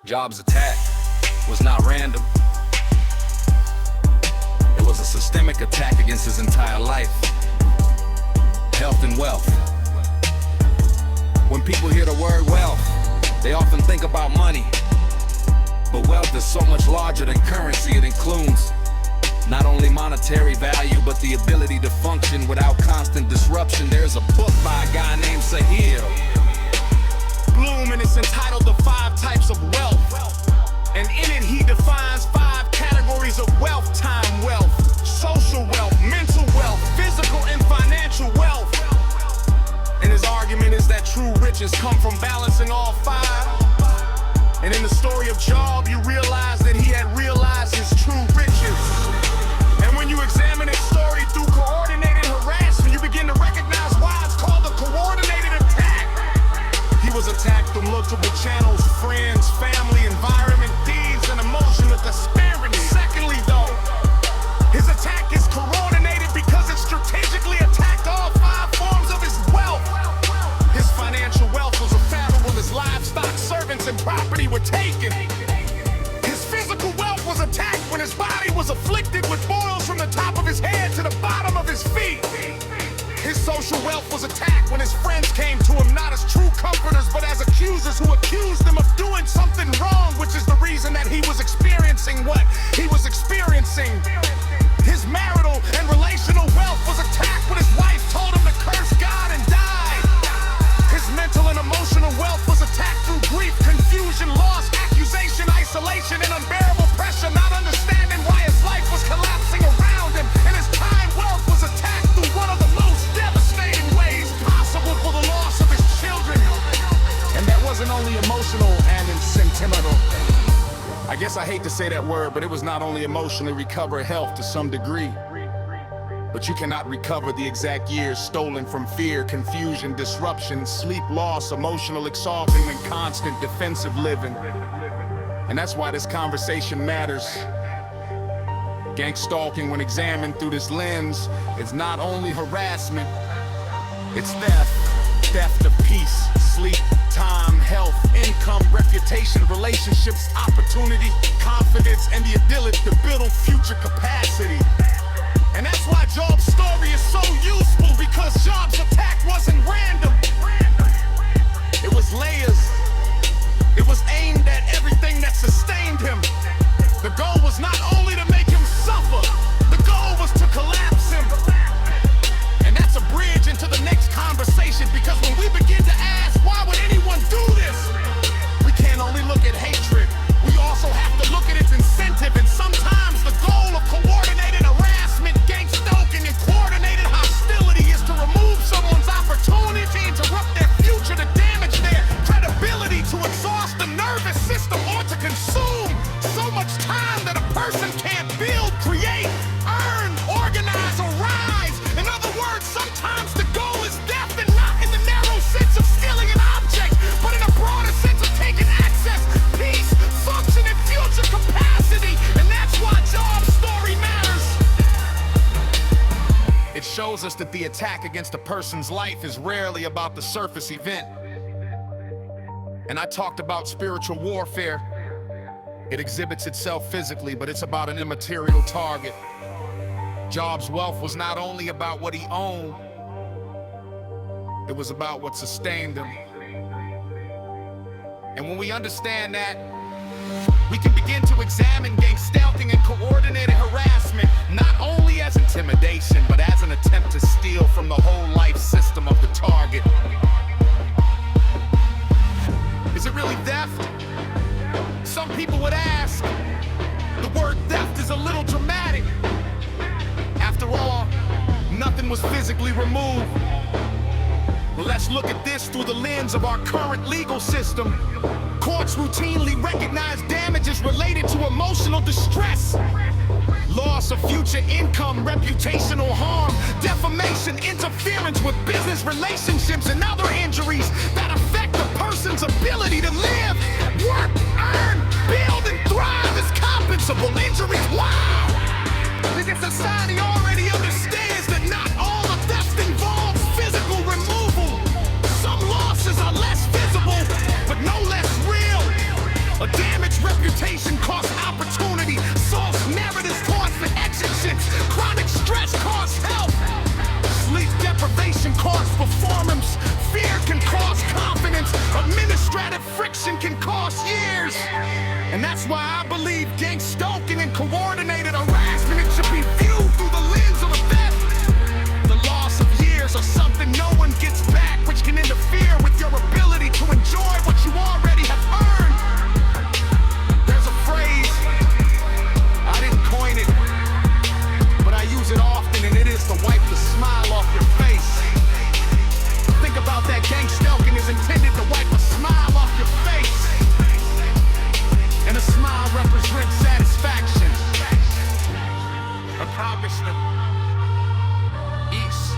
Jobs' attack was not random. It was a systemic attack against his entire life, health and wealth. When people hear the word wealth, they often think about money. But wealth is so much larger than currency. It includes not only monetary value, but the ability to function without constant disruption. There's a book by a guy named Sahil Bloom, and it's entitled The 5 Types of Wealth. And in it, he defines 5 categories of wealth: time wealth, social wealth, mental wealth, physical and financial wealth. And his argument is that true riches come from balancing all 5. And in the story of Job, you realize that he had realized his true riches. And when you examine his story through coordinated harassment, you begin to recognize why it's called a coordinated attack. He was attacked through multiple channels: friends, family, environment, deeds, and emotional disparity. Secondly, though, his attack is coordinated because it strategically attacked all 5 forms of his wealth. His financial wealth was unfathomable. His livestock, servants, and property were taken. His physical wealth was attacked when his body was afflicted with boils from the top of his head to the bottom of his feet. His social wealth was attacked when his friends came to him not as true comforters, but as accusers who accused him of doing something wrong, which is the reason that he was experiencing what he was experiencing. His marital and relational wealth was attacked when his wife told him to curse God and die. His mental and emotional wealth was attacked through grief, confusion, loss, accusation, isolation, and unbearable pressure, not understanding why his life was collapsing around him. And his time wealth was attacked through one of the most devastating ways possible, for the loss of his children. And that wasn't only emotional and sentimental. I guess I hate to say that word, but it was not only emotionally recover health to some degree, but you cannot recover the exact years stolen from fear, confusion, disruption, sleep loss, emotional exhaustion, and constant defensive living. And that's why this conversation matters. Gang stalking, when examined through this lens, is not only harassment, it's theft. Theft of peace, sleep, time, health, income, reputation, relationships, opportunity, confidence, and the ability to build a future capacity. And that's why Job's story is so useful, because Job's attack wasn't random. It was layers. It was aimed at everything that sustained him. The goal was not only to make him suffer, the goal was to collapse him. And that's a bridge into the next conversation, because when we begin to ask, why would anyone do this? We can't only look at hatred. We also have to look at its incentive. And sometimes the goal of coordinated harassment, gang stalking, and coordinated hostility is to remove someone's opportunity, interrupt their future, to damage their credibility, to exhaust the nervous system, or to consume so much time that a person can't build, create, earn, organize, or rise. In other words, sometimes the goal is death, and not in the narrow sense of stealing an object, but in a broader sense of taking access, peace, function, and future capacity. And that's why Job's story matters. It shows us that the attack against a person's life is rarely about the surface event. And I talked about spiritual warfare. It exhibits itself physically, but it's about an immaterial target. Job's wealth was not only about what he owned, it was about what sustained him. And when we understand that, we can begin to examine gang stalking and coordinated harassment, not only as intimidation, but as an attempt to steal from the whole life system of the target. Is it really theft? Some people would ask. The word theft is a little dramatic. After all, nothing was physically removed. Well, let's look at this through the lens of our current legal system. Courts routinely recognize damages related to emotional distress, loss of future income, reputational harm, defamation, interference with business relationships, and other injuries that affect a person's ability to live, work, earn, build, and thrive as compensable injuries. Wow! Because society already understands that not all of theft involves physical removal. Some losses are less visible, but no less real. A damn Reputation costs opportunity. False narratives cause for exigence. Chronic stress costs health. Sleep deprivation causes performance. Fear can cause confidence. Administrative friction can cost years. And that's why I believe gang stalking and coordinated harassment, it should be viewed through the lens of a theft. The loss of years or something no one gets back, which can interfere with your ability to enjoy what you already have earned. There's a phrase, I didn't coin it, but I use it often, and it is to wipe the smile off your face. Think about that, gang stalking is intended to wipe a smile off your face. And a smile represents satisfaction, accomplishment, ease.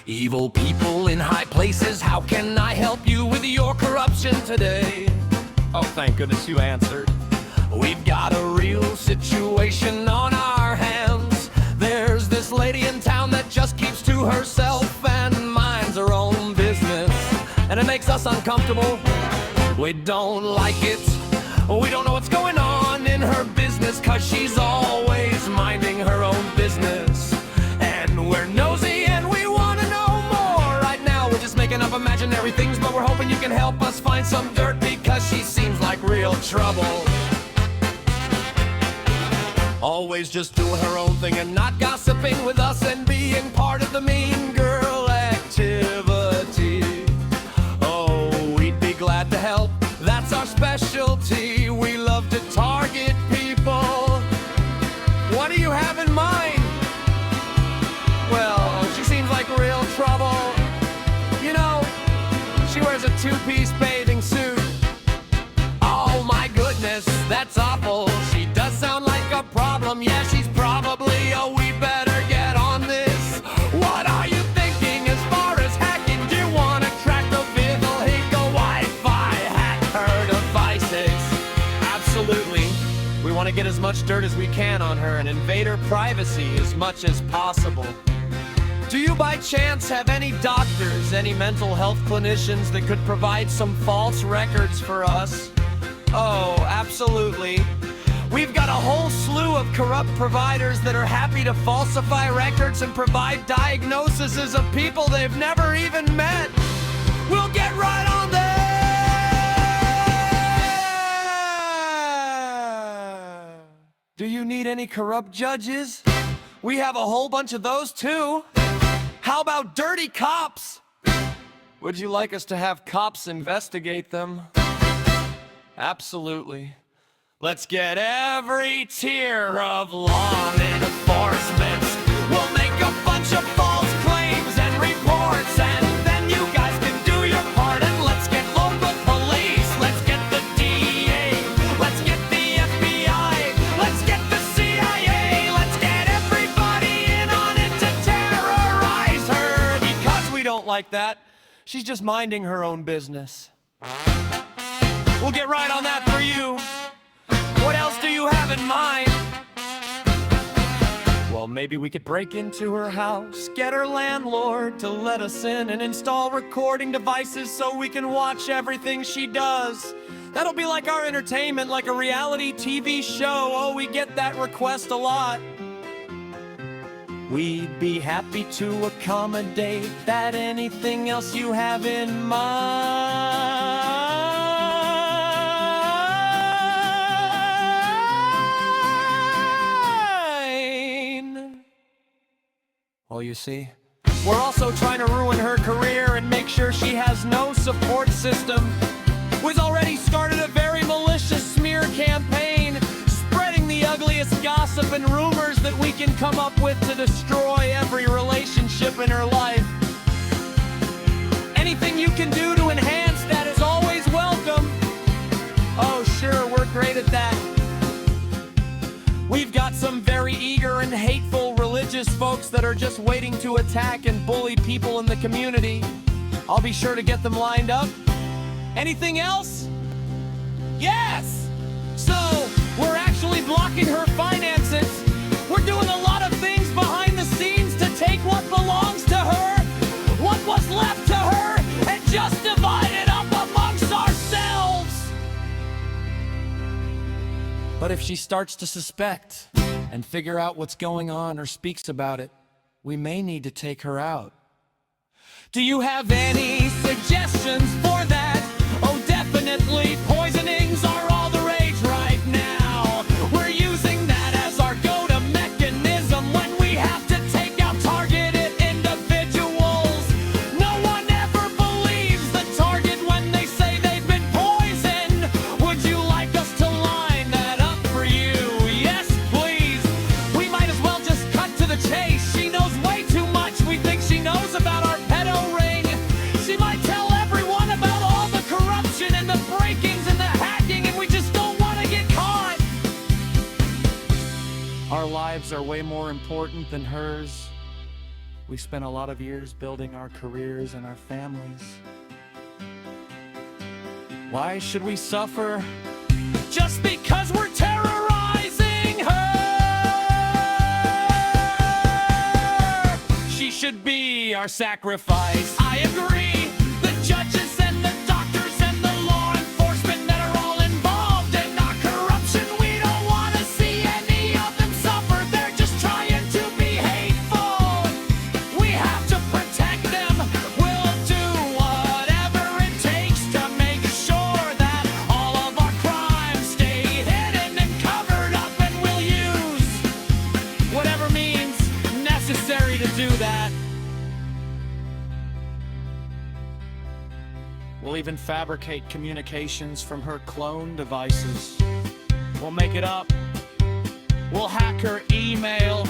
Evil people in high places, how can I help you with your corruption today? Oh, thank goodness you answered. We've got a real situation on our hands. There's this lady in town that just keeps to herself and minds her own business, and it makes us uncomfortable. We don't like it. We don't know what's going on in her business, 'cause she's always minding her own business. And we're nosy and we wanna know more. Right now we're just making up imaginary things, but we're hoping you can help us find some dirt, because she seems like real trouble. Always just doing her own thing and not gossiping with us and being part of the mean girl activity. Oh, we'd be glad to help. That's our specialty. We love to target people. What do you have in mind? Well, she seems like real trouble. You know, she wears a two-piece bathing suit. Oh my goodness, that's awful. She does sound like a problem. Yeah, she's probably a we better get on this. What are you thinking as far as hacking? Do you want to track the vehicle? Hey, go Wi-Fi, hack her devices. Absolutely. We want to get as much dirt as we can on her and invade her privacy as much as possible. Do you by chance have any doctors, any mental health clinicians that could provide some false records for us? Oh, absolutely. We've got a whole slew of corrupt providers that are happy to falsify records and provide diagnoses of people they've never even met. We'll get right on that! Do you need any corrupt judges? We have a whole bunch of those too. How about dirty cops? Would you like us to have cops investigate them? Absolutely. Let's get every tier of law enforcement. We'll make a bunch of false claims and reports, and then you guys can do your part. And let's get local police, let's get the DEA, let's get the FBI, let's get the CIA, let's get everybody in on it to terrorize her, because we don't like that. She's just minding her own business. We'll get right on that for you. What else do you have in mind? Well, maybe we could break into her house, get her landlord to let us in, and install recording devices so we can watch everything she does. That'll be like our entertainment, like a reality TV show. Oh, we get that request a lot. We'd be happy to accommodate that. Anything else you have in mind? Well, you see, we're also trying to ruin her career and make sure she has no support system. We've already started a very malicious smear campaign, spreading the ugliest gossip and rumors that we can come up with to destroy every relationship in her life. Anything you can do to enhance that is always welcome. Oh, sure, we're great at that. We've got some very eager and hateful religious folks that are just waiting to attack and bully people in the community. I'll be sure to get them lined up. Anything else? Yes! So, we're actually blocking her finances. We're doing a lot of things behind the scenes to take what belongs to her, what was left to her, and just divide it up amongst ourselves. But if she starts to suspect and figure out what's going on or speaks about it, we may need to take her out. Do you have any suggestions for that? Oh, definitely poisonings are all the rage right now. We're using that as our go-to mechanism when we have to take out targeted individuals. No one ever believes the target when they say they've been poisoned. Would you like us to line that up for you? Yes, please. We might as well just cut to the chase. She knows way too much. We think she knows about our pedo ring. She might tell everyone about all the corruption and the breakings and the hacking, and we just don't want to get caught. Our lives are way more important than hers. We spent a lot of years building our careers and our families. Why should we suffer just because we're terrorizing her? She should be our sacrifice. I agree. The judges and the doctors and the law enforcement that are all involved in our corruption, we don't want to see any of them suffer. They're just trying to be hateful. We have to protect them. We'll do whatever it takes to make sure that all of our crimes stay hidden and covered up, and we'll use whatever means necessary to do that. We'll even fabricate communications from her clone devices. We'll make it up. We'll hack her email.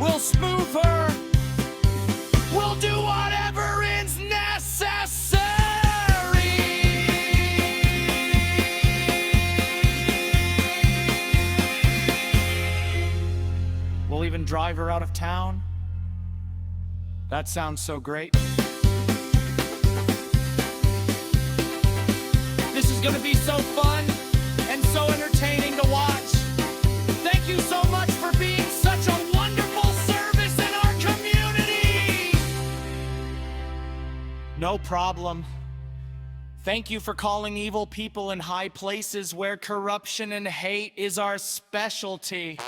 We'll spoof her. We'll do whatever is necessary. We'll even drive her out of town. That sounds so great. This is gonna be so fun and so entertaining to watch. Thank you so much for being such a wonderful service in our community. No problem. Thank you for calling evil people in high places where corruption and hate is our specialty.